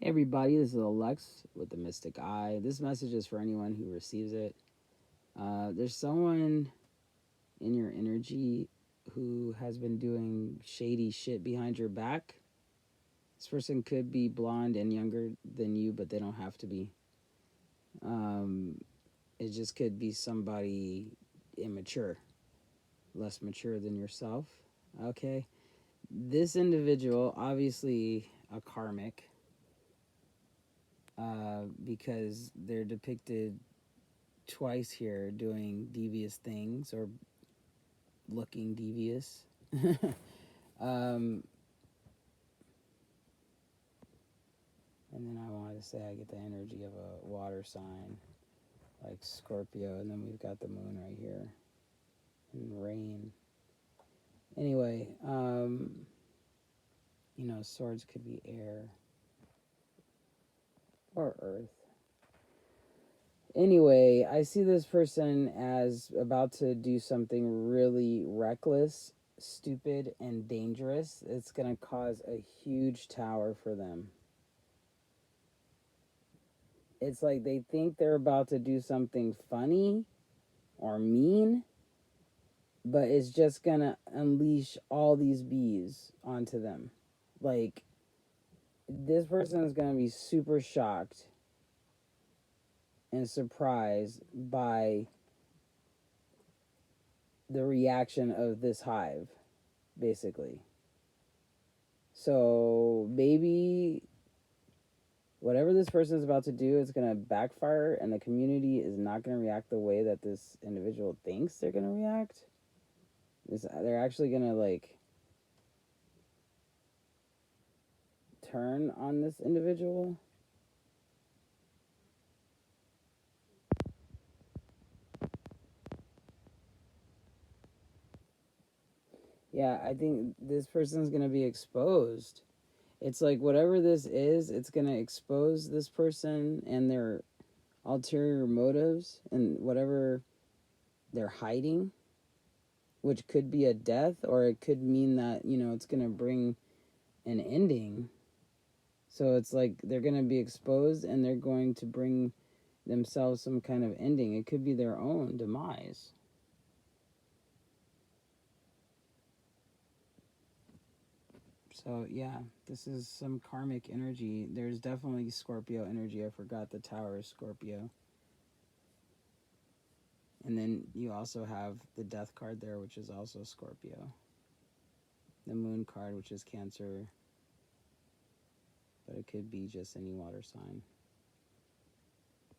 Hey everybody, this is Alex with the Mystic Eye. This message is for anyone who receives it. There's someone in your energy who has been doing shady shit behind your back. This person could be blonde and younger than you, but they don't have to be. Um, it just could be somebody immature, less mature than yourself. Okay. This individual, obviously a karmic, because they're depicted twice here doing devious things or looking devious. um, and then I wanted to say I get the energy of a water sign like Scorpio, and then we've got the moon right here and rain. Anyway, swords could be air or earth. Anyway, I see this person as about to do something really reckless, stupid, and dangerous. It's going to cause a huge tower for them. It's like they think they're about to do something funny or mean, but it's just going to unleash all these bees onto them. Like, this person is going to be super shocked and surprised by the reaction of this hive, basically. So maybe whatever this person is about to do is going to backfire, and the community is not going to react the way that this individual thinks they're going to react. They're actually going to like turn on this individual. Yeah, I think this person's going to be exposed. It's like whatever this is, it's going to expose this person and their ulterior motives and whatever they're hiding, which could be a death, or it could mean that, it's going to bring an ending. So it's like they're going to be exposed and they're going to bring themselves some kind of ending. It could be their own demise. So yeah, this is some karmic energy. There's definitely Scorpio energy. I forgot the tower is Scorpio. And then you also have the death card there, which is also Scorpio. The moon card, which is Cancer. But it could be just any water sign.